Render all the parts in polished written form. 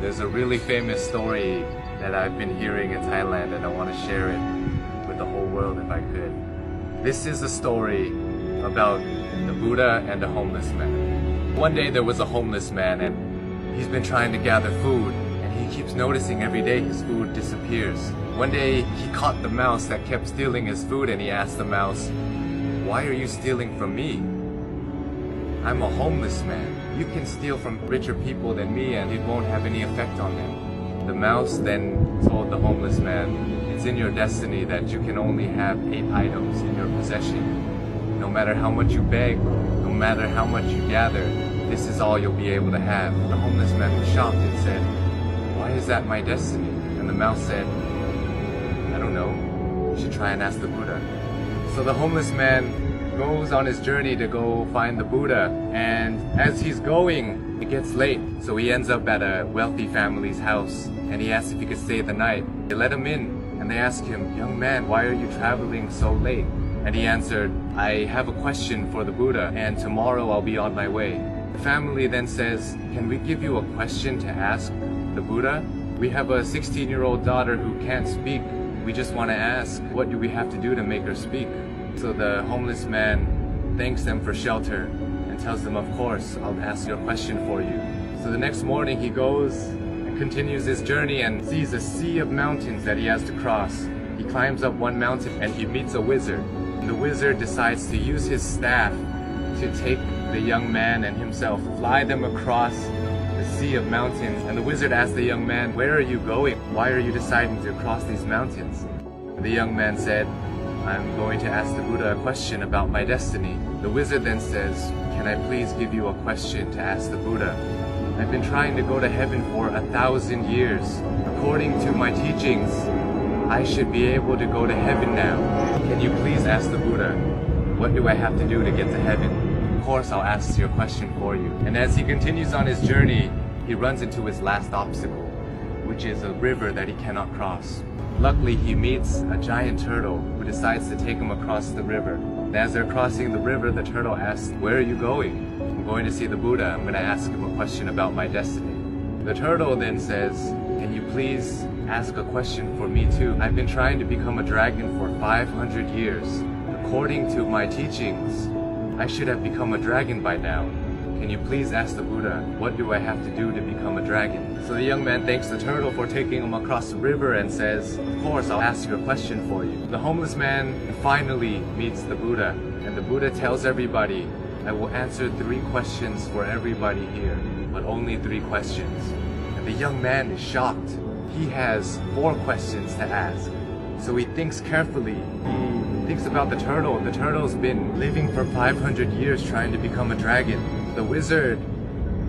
There's a really famous story that I've been hearing in Thailand, and I want to share it with the whole world if I could. This is a story about the Buddha and a homeless man. One day there was a homeless man, and he's been trying to gather food, and he keeps noticing every day his food disappears. One day he caught the mouse that kept stealing his food, and he asked the mouse, "Why are you stealing from me? I'm a homeless man. You can steal from richer people than me and it won't have any effect on them." The mouse then told the homeless man, "It's in your destiny that you can only have 8 items in your possession. No matter how much you beg, no matter how much you gather, this is all you'll be able to have." The homeless man was shocked and said, "Why is that my destiny?" And the mouse said, "I don't know. You should try and ask the Buddha." So the homeless man goes on his journey to go find the Buddha, and as he's going, it gets late. So he ends up at a wealthy family's house, and he asks if he could stay the night. They let him in, and they ask him, "Young man, why are you traveling so late?" And he answered, "I have a question for the Buddha, and tomorrow I'll be on my way." The family then says, "Can we give you a question to ask the Buddha? We have a 16-year-old daughter who can't speak. We just want to ask, what do we have to do to make her speak?" So the homeless man thanks them for shelter and tells them, "Of course, I'll ask your question for you." So the next morning he goes and continues his journey and sees a sea of mountains that he has to cross. He climbs up one mountain and he meets a wizard. And the wizard decides to use his staff to take the young man and himself, fly them across the sea of mountains. And the wizard asks the young man, "Where are you going? Why are you deciding to cross these mountains?" And the young man said, "I'm going to ask the Buddha a question about my destiny." The wizard then says, "Can I please give you a question to ask the Buddha? I've been trying to go to heaven for 1,000 years. According to my teachings, I should be able to go to heaven now. Can you please ask the Buddha, what do I have to do to get to heaven?" "Of course, I'll ask your question for you." And as he continues on his journey, he runs into his last obstacle, which is a river that he cannot cross. Luckily, he meets a giant turtle who decides to take him across the river. And as they're crossing the river, the turtle asks, "Where are you going?" "I'm going to see the Buddha. I'm going to ask him a question about my destiny." The turtle then says, "Can you please ask a question for me too? I've been trying to become a dragon for 500 years. According to my teachings, I should have become a dragon by now. Can you please ask the Buddha, what do I have to do to become a dragon?" So the young man thanks the turtle for taking him across the river and says, "Of course, I'll ask your question for you." The homeless man finally meets the Buddha, and the Buddha tells everybody, "I will answer 3 questions for everybody here, but only 3 questions." And the young man is shocked. He has 4 questions to ask. So he thinks carefully. He thinks about the turtle. The turtle's been living for 500 years trying to become a dragon. The wizard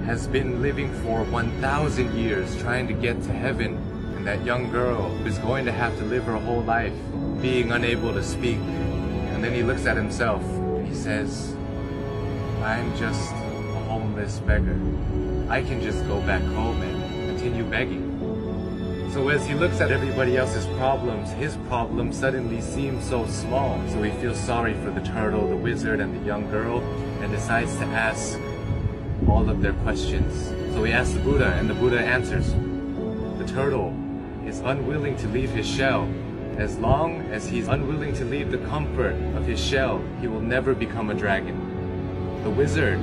has been living for 1,000 years trying to get to heaven. And that young girl is going to have to live her whole life being unable to speak. And then he looks at himself and he says, "I'm just a homeless beggar. I can just go back home and continue begging." So as he looks at everybody else's problems, his problem suddenly seems so small. So he feels sorry for the turtle, the wizard, and the young girl, and decides to ask all of their questions. So he asks the Buddha, and the Buddha answers. The turtle is unwilling to leave his shell. As long as he's unwilling to leave the comfort of his shell, he will never become a dragon. The wizard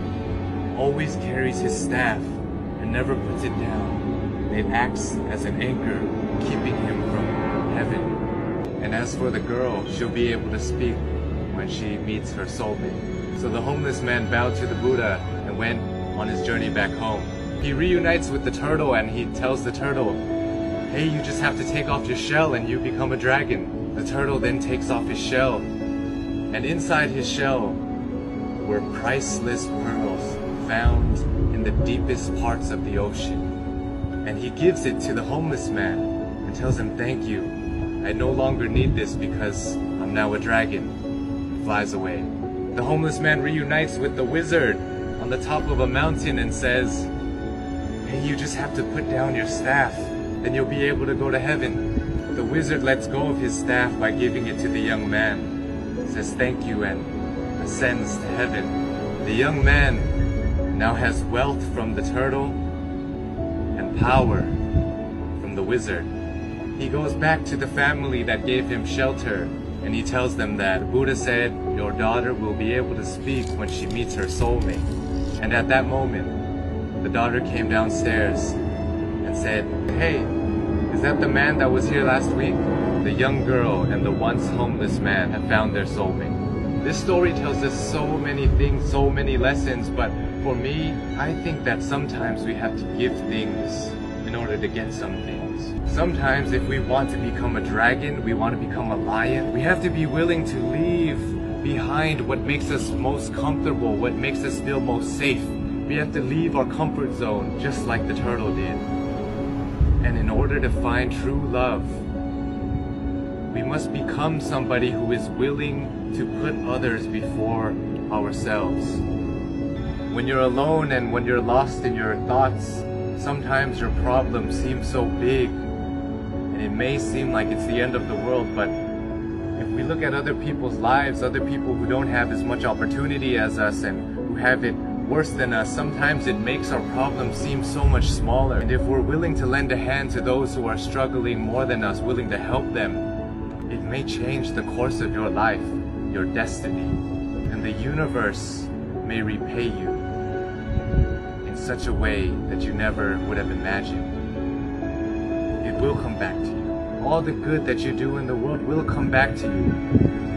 always carries his staff and never puts it down. It acts as an anchor, keeping him from heaven. And as for the girl, she'll be able to speak when she meets her soulmate. So the homeless man bowed to the Buddha and went on his journey back home. He reunites with the turtle and he tells the turtle, "Hey, you just have to take off your shell and you become a dragon." The turtle then takes off his shell, and inside his shell were priceless pearls found in the deepest parts of the ocean. And he gives it to the homeless man and tells him, "Thank you. I no longer need this because I'm now a dragon." He flies away. The homeless man reunites with the wizard on the top of a mountain and says, "Hey, you just have to put down your staff, then you'll be able to go to heaven." The wizard lets go of his staff by giving it to the young man, says thank you, and ascends to heaven. The young man now has wealth from the turtle and power from the wizard. He goes back to the family that gave him shelter, and he tells them that Buddha said, your daughter will be able to speak when she meets her soulmate. And at that moment, the daughter came downstairs and said, hey, is that the man that was here last week? The young girl and the once homeless man have found their soulmate. This story tells us so many things, so many lessons, but for me, I think that sometimes we have to give things in order to get some things. Sometimes if we want to become a dragon, we want to become a lion, we have to be willing to leave behind what makes us most comfortable, what makes us feel most safe. We have to leave our comfort zone, just like the turtle did. And in order to find true love, we must become somebody who is willing to put others before ourselves. When you're alone and when you're lost in your thoughts, sometimes your problem seems so big and it may seem like it's the end of the world, but if we look at other people's lives, other people who don't have as much opportunity as us and who have it worse than us, sometimes it makes our problem seem so much smaller. And if we're willing to lend a hand to those who are struggling more than us, willing to help them, it may change the course of your life, your destiny, and the universe may repay you in such a way that you never would have imagined. It will come back to you. All the good that you do in the world will come back to you.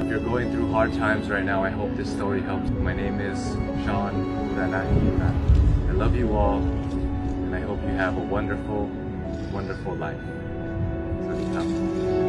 If you're going through hard times right now, I hope this story helps. My name is Sean. I love you all, and I hope you have a wonderful, wonderful life. สวัสดีครับ